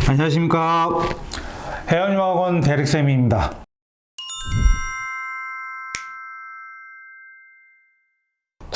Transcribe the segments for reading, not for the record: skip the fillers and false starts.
안녕하십니까. 해양유학원 대릭쌤입니다.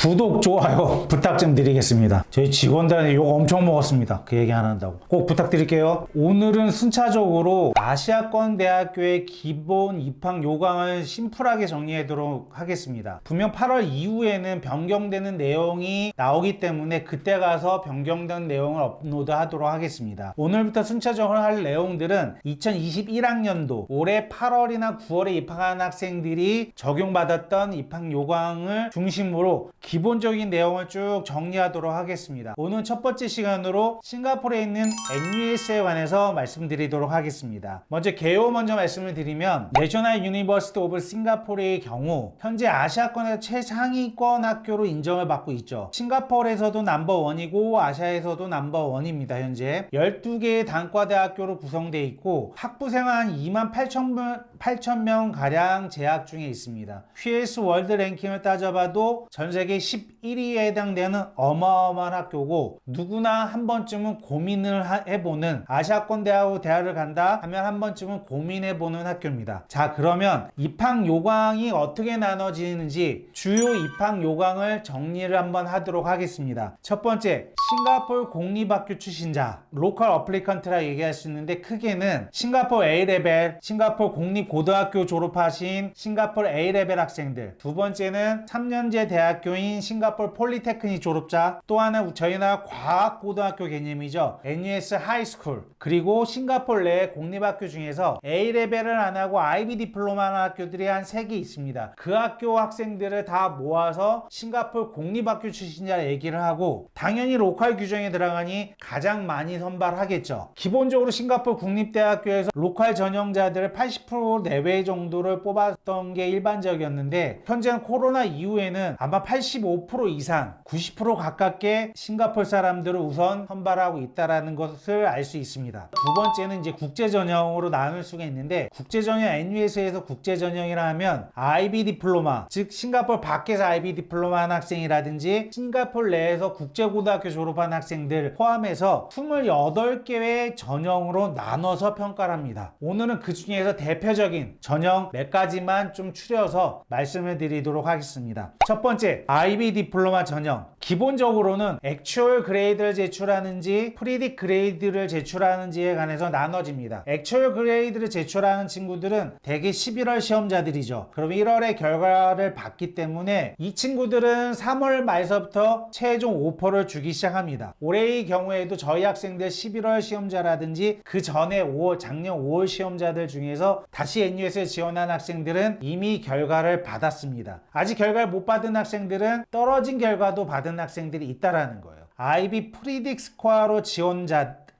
구독, 좋아요 부탁 좀 드리겠습니다. 저희 직원들한테 욕 엄청 먹었습니다. 그 얘기 안 한다고. 꼭 부탁드릴게요. 오늘은 순차적으로 아시아권 대학교의 기본 입학 요강을 심플하게 정리하도록 하겠습니다. 분명 8월 이후에는 변경되는 내용이 나오기 때문에 그때 가서 변경된 내용을 업로드 하도록 하겠습니다. 오늘부터 순차적으로 할 내용들은 2021학년도 올해 8월이나 9월에 입학한 학생들이 적용받았던 입학 요강을 중심으로 기본적인 내용을 쭉 정리하도록 하겠습니다. 오늘 첫 번째 시간으로 싱가포르에 있는 NUS에 관해서 말씀드리도록 하겠습니다. 먼저 개요 먼저 말씀을 드리면 내셔널 유니버시티 오브 싱가포르의 경우 현재 아시아권에서 최상위권 학교로 인정을 받고 있죠. 싱가포르에서도 넘버1이고 아시아에서도 넘버1입니다. 현재 12개의 단과대학교로 구성되어 있고 학부생은 한 28,000명 가량 재학 중에 있습니다. QS 월드 랭킹을 따져봐도 전 세계 11위에 해당되는 어마어마한 학교고 누구나 한 번쯤은 고민을 해보는 아시아권 대학을 간다 하면 한 번쯤은 고민해보는 학교입니다. 자, 그러면 입학 요강이 어떻게 나눠지는지 주요 입학 요강을 정리를 한번 하도록 하겠습니다. 첫 번째, 싱가포르 공립학교 출신자 로컬 어플리컨트라 얘기할 수 있는데 크게는 싱가포르 A레벨, 싱가포르 공립고등학교 졸업하신 싱가포르 A레벨 학생들. 두 번째는 3년제 대학교인 싱가포르 폴리테크닉 졸업자, 또 하나 저희 나라 과학고등학교 개념이죠. NUS 하이스쿨. 그리고 싱가포르 내 공립학교 중에서 A레벨을 안 하고 IB 디플로마 하는 학교들이 한 3개 있습니다. 그 학교 학생들을 다 모아서 싱가포르 공립학교 출신자 얘기를 하고 당연히 로컬 규정에 들어가니 가장 많이 선발하겠죠. 기본적으로 싱가포르 국립대학교에서 로컬 전형자들을 80% 내외 정도를 뽑았던 게 일반적이었는데 현재는 코로나 이후에는 아마 85% 이상 90% 가깝게 싱가포르 사람들을 우선 선발하고 있다는 것을 알 수 있습니다. 두 번째는 이제 국제전형으로 나눌 수가 있는데 국제전형 NUS에서 국제전형이라 하면 IB 디플로마, 즉 싱가포르 밖에서 IB 디플로마 한 학생이라든지 싱가포르 내에서 국제고등학교 졸업한 학생들 포함해서 28개의 전형으로 나눠서 평가를 합니다. 오늘은 그 중에서 대표적인 전형 몇 가지만 좀 추려서 말씀을 드리도록 하겠습니다. 첫 번째, IB 디플로마 전형. 기본적으로는 액추얼 그레이드를 제출하는지 프리딕 그레이드를 제출하는지에 관해서 나눠집니다. 액추얼 그레이드를 제출하는 친구들은 대개 11월 시험자들이죠. 그럼 1월에 결과를 받기 때문에 이 친구들은 3월 말서부터 최종 오퍼를 주기 시작합니다. 올해의 경우에도 저희 학생들 11월 시험자라든지 그 전에 작년 5월 시험자들 중에서 다시 NUS에 지원한 학생들은 이미 결과를 받았습니다. 아직 결과를 못 받은 학생들은 떨어진 결과도 받은 학생들이 있다라는 거예요. IB 프리딕 스코어로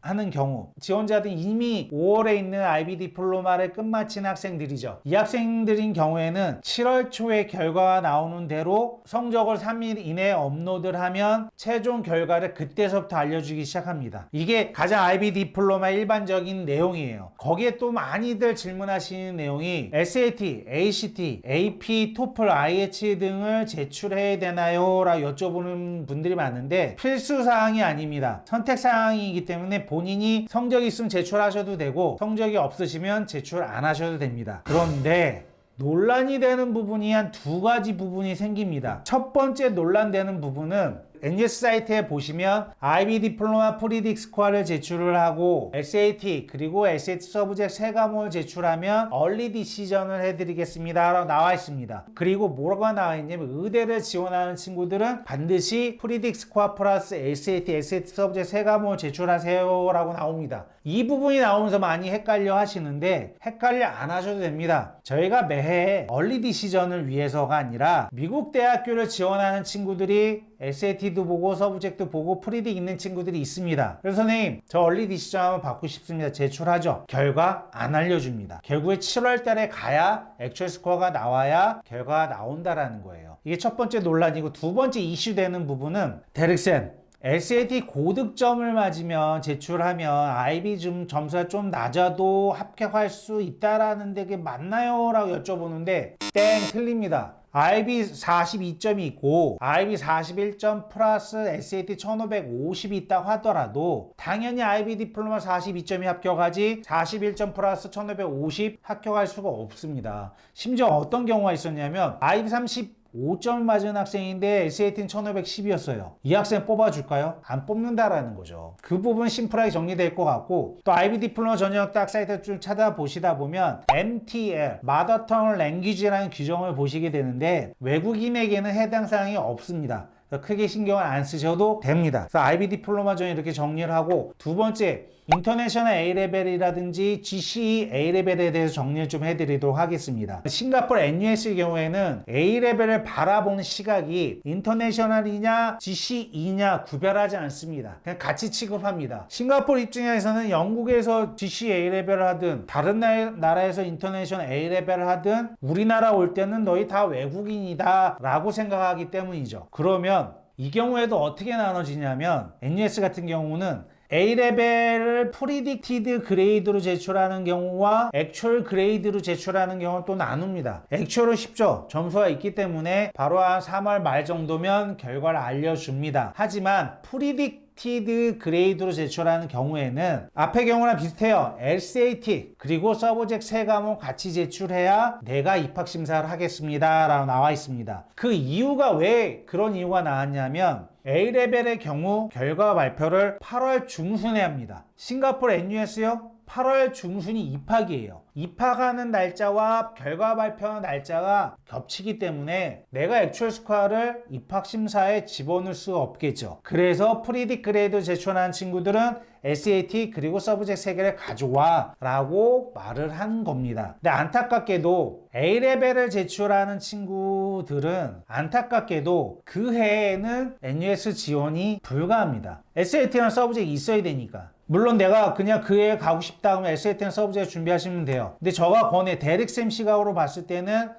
하는 경우 지원자들은 이미 5월에 있는 IB 디플로마를 끝마친 학생들이죠. 이 학생들인 경우에는 7월 초에 결과가 나오는 대로 성적을 3일 이내에 업로드를 하면 최종 결과를 그때서부터 알려주기 시작합니다. 이게 가장 IB 디플로마 일반적인 내용이에요. 거기에 또 많이들 질문하시는 내용이 SAT, ACT, AP, TOEFL, IH 등을 제출해야 되나요? 라고 여쭤보는 분들이 많은데 필수사항이 아닙니다. 선택사항이기 때문에 본인이 성적이 있으면 제출하셔도 되고 성적이 없으시면 제출 안 하셔도 됩니다. 그런데 논란이 되는 부분이 한 두 가지 부분이 생깁니다. 첫 번째 논란되는 부분은 NUS 사이트에 보시면 IB 디플로마 프리딕 스코어를 제출을 하고 SAT 그리고 SAT 서브젝트 3과목을 제출하면 얼리 디시전을 해드리겠습니다 라고 나와 있습니다. 그리고 뭐가 나와 있냐면 의대를 지원하는 친구들은 반드시 프리딕 스코어 플러스 SAT 서브젝트 3과목을 제출하세요 라고 나옵니다. 이 부분이 나오면서 많이 헷갈려 하시는데 헷갈려 안 하셔도 됩니다. 저희가 매해 얼리 디시전을 위해서가 아니라 미국 대학교를 지원하는 친구들이 SAT도 보고 서브젝트 보고 프리딕 있는 친구들이 있습니다. 그래서 선생님 저 얼리 디시전 한번 받고 싶습니다. 제출하죠. 결과 안 알려줍니다. 결국에 7월 달에 가야 액추얼 스코어가 나와야 결과가 나온다라는 거예요. 이게 첫 번째 논란이고 두 번째 이슈되는 부분은 대릭쌤 SAT 고득점을 맞으면 제출하면 IB 점수가 좀 낮아도 합격할 수 있다라는데 그게 맞나요? 라고 여쭤보는데 땡, 틀립니다. IB 42점이 있고 IB 41점 플러스 SAT 1550이 있다고 하더라도 당연히 IB 디플로마 42점이 합격하지 41점 플러스 1550 합격할 수가 없습니다. 심지어 어떤 경우가 있었냐면 IB 35점을 맞은 학생인데 SAT는 1510이었어요. 이 학생 뽑아줄까요? 안 뽑는다라는 거죠. 그 부분 심플하게 정리될 것 같고, 또 IB 디플로마 전형 딱 사이트 좀 찾아보시다 보면 MTL, Mother Tongue Language라는 규정을 보시게 되는데 외국인에게는 해당 사항이 없습니다. 크게 신경을 안 쓰셔도 됩니다. 그래서 IB 디플로마 전형 이렇게 정리를 하고, 두 번째 인터내셔널 A레벨이라든지 GCE A레벨에 대해서 정리를 좀 해드리도록 하겠습니다. 싱가포르 NUS의 경우에는 A레벨을 바라보는 시각이 인터내셔널이냐 GCE냐 구별하지 않습니다. 그냥 같이 취급합니다. 싱가포르 입장에서는 영국에서 GCE A레벨을 하든 다른 나라에서 인터내셔널 A레벨을 하든 우리나라 올 때는 너희 다 외국인이다 라고 생각하기 때문이죠. 그러면 이 경우에도 어떻게 나눠지냐면 NUS 같은 경우는 A레벨을 프리딕티드 그레이드로 제출하는 경우와 액츄얼 그레이드로 제출하는 경우는 또 나눕니다. 액츄얼은 쉽죠. 점수가 있기 때문에 바로 한 3월 말 정도면 결과를 알려줍니다. 하지만 프리딕티드 그레이드로 제출하는 경우에는 앞의 경우랑 비슷해요. SAT 그리고 서브젝트 3과목 같이 제출해야 내가 입학심사를 하겠습니다 라고 나와 있습니다. 그 이유가 왜 그런 이유가 나왔냐면 A레벨의 경우 결과 발표를 8월 중순에 합니다. 싱가포르 NUS요? 8월 중순이 입학이에요. 입학하는 날짜와 결과 발표하는 날짜가 겹치기 때문에 내가 액츄얼 스코어를 입학심사에 집어넣을 수가 없겠죠. 그래서 프리딕 그레이드 제출하는 친구들은 SAT 그리고 서브젝트 3개를 가져와 라고 말을 한 겁니다. 근데 안타깝게도 A레벨을 제출하는 친구들은 안타깝게도 그 해에는 NUS 지원이 불가합니다. SAT랑 서브젝트 있어야 되니까. 물론 내가 그냥 그 해에 가고 싶다 하면 SAT랑 서브젝트 준비하시면 돼요. 근데 저가 권해 대릭쌤 시각으로 봤을 때는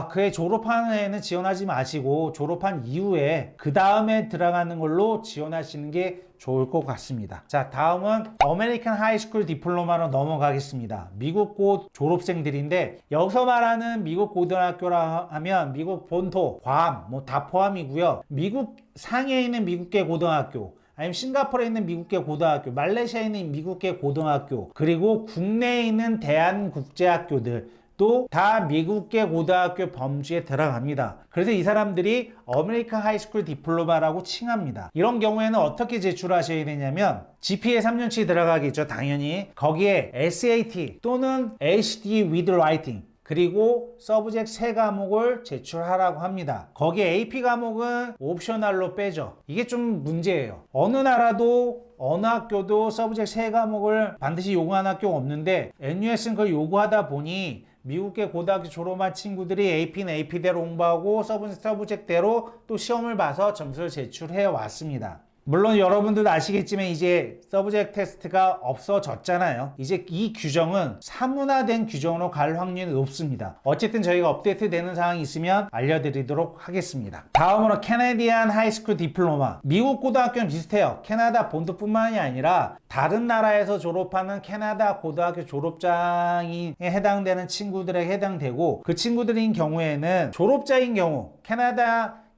그 해 졸업하는 해에는 지원하지 마시고 졸업한 이후에 그 다음에 들어가는 걸로 지원하시는 게 좋을 것 같습니다. 자, 다음은 아메리칸 하이스쿨 디플로마로 넘어가겠습니다. 미국고 졸업생들인데 여기서 말하는 미국 고등학교라 하면 미국 본토, 괌 뭐 다 포함이고요. 미국 상해에 있는 미국계 고등학교, 아니면 싱가포르에 있는 미국계 고등학교, 말레이시아에 있는 미국계 고등학교, 그리고 국내에 있는 대한국제학교들도 다 미국계 고등학교 범주에 들어갑니다. 그래서 이 사람들이 아메리칸 하이스쿨 디플로마라고 칭합니다. 이런 경우에는 어떻게 제출하셔야 되냐면 GPA 3년치 들어가겠죠, 당연히. 거기에 SAT 또는 HD with Writing 그리고 서브젝트 3과목을 제출하라고 합니다. 거기에 AP 과목은 옵셔널로 빼죠. 이게 좀 문제예요. 어느 나라도 어느 학교도 서브젝트 3과목을 반드시 요구하는 학교가 없는데 NUS는 그걸 요구하다 보니 미국계 고등학교 졸업한 친구들이 AP는 AP대로 공부하고 서브젝트대로 또 시험을 봐서 점수를 제출해 왔습니다. 물론 여러분들도 아시겠지만 이제 서브젝트 테스트가 없어졌잖아요. 이제 이 규정은 사문화된 규정으로 갈 확률이 높습니다. 어쨌든 저희가 업데이트 되는 상황이 있으면 알려드리도록 하겠습니다. 다음으로 캐네디안 하이스쿨 디플로마. 미국 고등학교는 비슷해요. 캐나다 본토뿐만이 아니라 다른 나라에서 졸업하는 캐나다 고등학교 졸업장에 해당되는 친구들에게 해당되고, 그 친구들인 경우에는 졸업자인 경우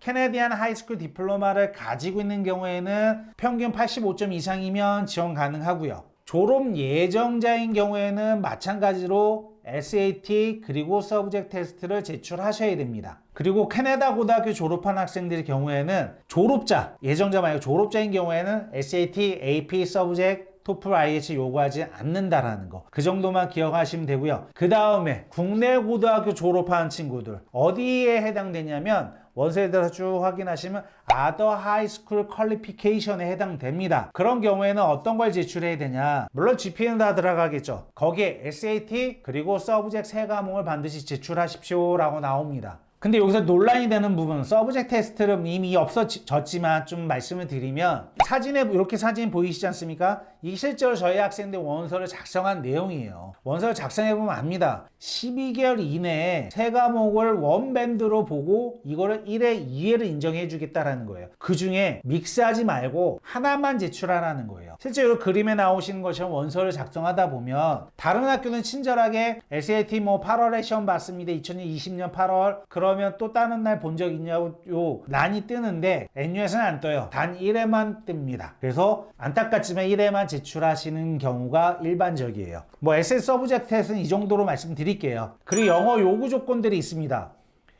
캐네디안 하이스쿨 디플로마를 가지고 있는 경우에는 평균 85점 이상이면 지원 가능하고요. 졸업 예정자인 경우에는 마찬가지로 SAT 그리고 서브젝트 테스트를 제출하셔야 됩니다. 그리고 캐나다 고등학교 졸업한 학생들의 경우에는 졸업자, 예정자 말고 졸업자인 경우에는 SAT, AP, 서브젝트 토플 IH 요구하지 않는다라는 거, 그 정도만 기억하시면 되고요. 그 다음에 국내 고등학교 졸업한 친구들 어디에 해당되냐면 원서에다가 쭉 확인하시면 Other High School Qualification에 해당됩니다. 그런 경우에는 어떤 걸 제출해야 되냐, 물론 GPA는 다 들어가겠죠. 거기에 SAT 그리고 서브젝트 3과목을 반드시 제출하십시오 라고 나옵니다. 근데 여기서 논란이 되는 부분은 서브젝트 테스트는 이미 없어졌지만 좀 말씀을 드리면, 사진에 이렇게 사진 보이시지 않습니까? 이게 실제로 저희 학생들 원서를 작성한 내용이에요. 원서를 작성해보면 압니다. 12개월 이내에 3과목을 원밴드로 보고 이거를 1회, 2회를 인정해 주겠다라는 거예요. 그 중에 믹스하지 말고 하나만 제출하라는 거예요. 실제로 그림에 나오시는 것처럼 원서를 작성하다 보면 다른 학교는 친절하게 SAT 8월에 시험 봤습니다. 2020년 8월. 그런 그러면 또 다른 날 본 적 있냐고 요 란이 뜨는데 NUS는 안 떠요. 단 1회만 뜹니다. 그래서 안타깝지만 1회만 제출하시는 경우가 일반적이에요. 뭐 SS 서브젝트에서는 이 정도로 말씀드릴게요. 그리고 영어 요구 조건들이 있습니다.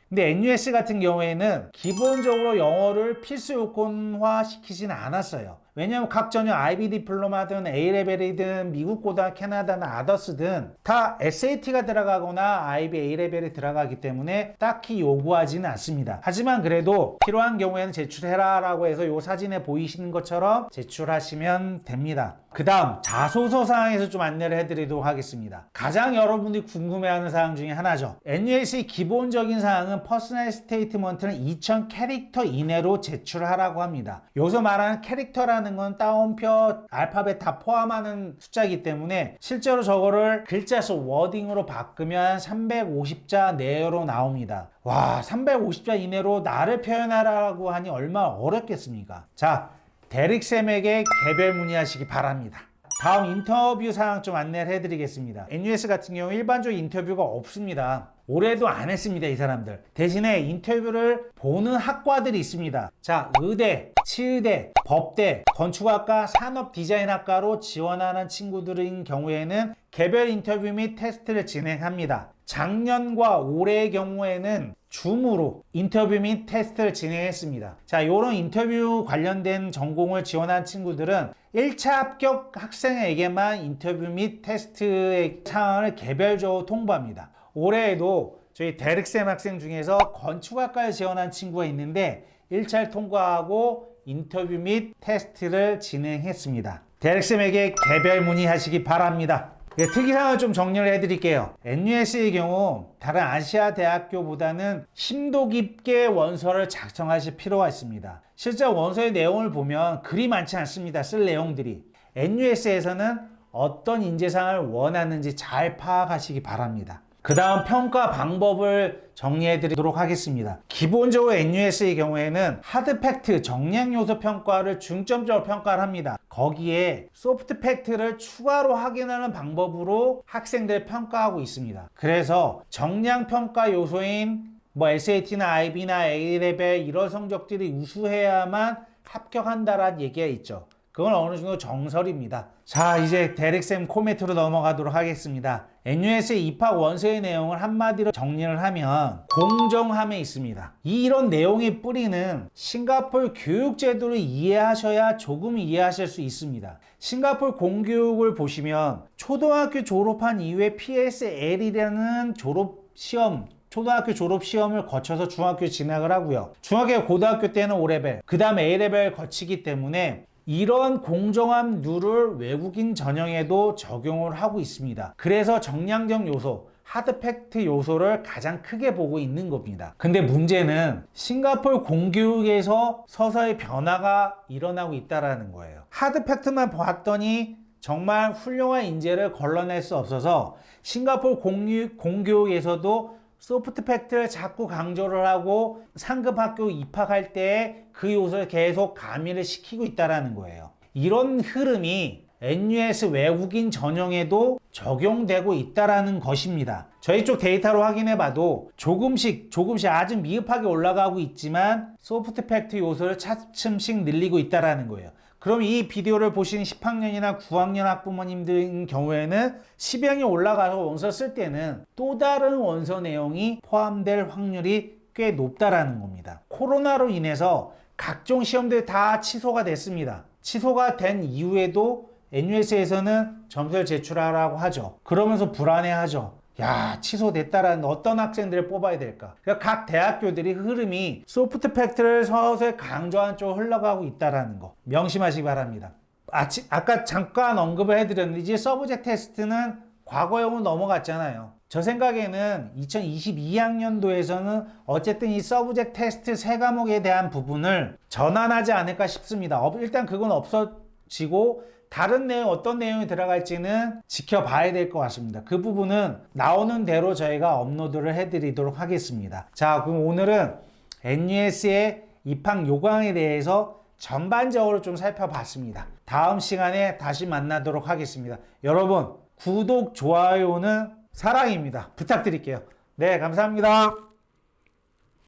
근데 NUS 같은 경우에는 기본적으로 영어를 필수 요건화 시키지는 않았어요. 왜냐하면 각 전형 IB 디플로마든 A레벨이든 미국 고등 캐나다나 아더스든 다 SAT가 들어가거나 IB A레벨이 들어가기 때문에 딱히 요구하지는 않습니다. 하지만 그래도 필요한 경우에는 제출해라 라고 해서 이 사진에 보이시는 것처럼 제출하시면 됩니다. 그 다음 자소서 사항에서 좀 안내를 해드리도록 하겠습니다. 가장 여러분들이 궁금해하는 사항 중에 하나죠. NUS의 기본적인 사항은 퍼스널 스테이트먼트는 2000 캐릭터 이내로 제출하라고 합니다. 여기서 말하는 캐릭터라는 건 따옴표, 알파벳 다 포함하는 숫자이기 때문에 실제로 저거를 글자 수 워딩으로 바꾸면 350자 내로 나옵니다. 와, 350자 이내로 나를 표현하라고 하니 얼마나 어렵겠습니까? 자, 데릭쌤에게 개별 문의하시기 바랍니다. 다음 인터뷰 사항 좀 안내를 해드리겠습니다. NUS 같은 경우 일반적인 인터뷰가 없습니다. 올해도 안 했습니다, 이 사람들. 대신에 인터뷰를 보는 학과들이 있습니다. 자, 의대, 치의대, 법대, 건축학과, 산업디자인학과로 지원하는 친구들인 경우에는 개별 인터뷰 및 테스트를 진행합니다. 작년과 올해의 경우에는 줌으로 인터뷰 및 테스트를 진행했습니다. 자, 이런 인터뷰 관련된 전공을 지원한 친구들은 1차 합격 학생에게만 인터뷰 및 테스트의 사항을 개별적으로 통보합니다. 올해에도 저희 데릭쌤 학생 중에서 건축학과에 지원한 친구가 있는데 1차를 통과하고 인터뷰 및 테스트를 진행했습니다. 데릭쌤에게 개별 문의하시기 바랍니다. 특이사항을 좀 정리를 해드릴게요. NUS의 경우 다른 아시아 대학교보다는 심도 깊게 원서를 작성하실 필요가 있습니다. 실제 원서의 내용을 보면 그리 많지 않습니다. 쓸 내용들이. NUS에서는 어떤 인재상을 원하는지 잘 파악하시기 바랍니다. 그 다음 평가 방법을 정리해 드리도록 하겠습니다. 기본적으로 NUS의 경우에는 하드 팩트, 정량 요소 평가를 중점적으로 평가를 합니다. 거기에 소프트 팩트를 추가로 확인하는 방법으로 학생들을 평가하고 있습니다. 그래서 정량 평가 요소인 뭐 SAT나 IB나 A레벨 이런 성적들이 우수해야만 합격한다라는 얘기가 있죠. 그건 어느 정도 정설입니다. 자, 이제 데릭쌤 코멘트로 넘어가도록 하겠습니다. NUS의 입학 원서의 내용을 한마디로 정리를 하면 공정함에 있습니다. 이런 내용의 뿌리는 싱가포르 교육제도를 이해하셔야 조금 이해하실 수 있습니다. 싱가포르 공교육을 보시면 초등학교 졸업한 이후에 PSL이라는 졸업시험, 초등학교 졸업시험을 거쳐서 중학교 진학을 하고요. 중학교 고등학교 때는 O레벨, 그 다음 A레벨 거치기 때문에 이런 공정함 룰을 외국인 전형에도 적용을 하고 있습니다. 그래서 정량적 요소, 하드 팩트 요소를 가장 크게 보고 있는 겁니다. 근데 문제는 싱가포르 공교육에서 서서히 변화가 일어나고 있다는 거예요. 하드 팩트만 봤더니 정말 훌륭한 인재를 걸러낼 수 없어서 싱가포르 공교육에서도 소프트 팩트를 자꾸 강조를 하고 상급 학교 입학할 때 그 요소를 계속 가미를 시키고 있다는 거예요. 이런 흐름이 NUS 외국인 전형에도 적용되고 있다는 것입니다. 저희 쪽 데이터로 확인해 봐도 조금씩 아주 미흡하게 올라가고 있지만 소프트 팩트 요소를 차츰씩 늘리고 있다는 거예요. 그럼 이 비디오를 보신 10학년이나 9학년 학부모님들인 경우에는 10형이 올라가서 원서 쓸 때는 또 다른 원서 내용이 포함될 확률이 꽤 높다라는 겁니다. 코로나로 인해서 각종 시험들이 다 취소가 됐습니다. 취소가 된 이후에도 NUS에서는 점수를 제출하라고 하죠. 그러면서 불안해하죠. 야, 취소됐다라는 어떤 학생들을 뽑아야 될까? 그러니까 각 대학교들이 흐름이 소프트 팩트를 서서히 강조한 쪽으로 흘러가고 있다는 거 명심하시기 바랍니다. 아까 잠깐 언급을 해드렸는데 이제 서브젝트 테스트는 과거형으로 넘어갔잖아요. 저 생각에는 2022학년도에서는 어쨌든 이 서브젝트 테스트 세 과목에 대한 부분을 전환하지 않을까 싶습니다. 일단 그건 없어지고 다른 내용, 어떤 내용이 들어갈지는 지켜봐야 될 것 같습니다. 그 부분은 나오는 대로 저희가 업로드를 해드리도록 하겠습니다. 자, 그럼 오늘은 NUS의 입학 요강에 대해서 전반적으로 좀 살펴봤습니다. 다음 시간에 다시 만나도록 하겠습니다. 여러분, 구독, 좋아요는 사랑입니다. 부탁드릴게요. 네, 감사합니다.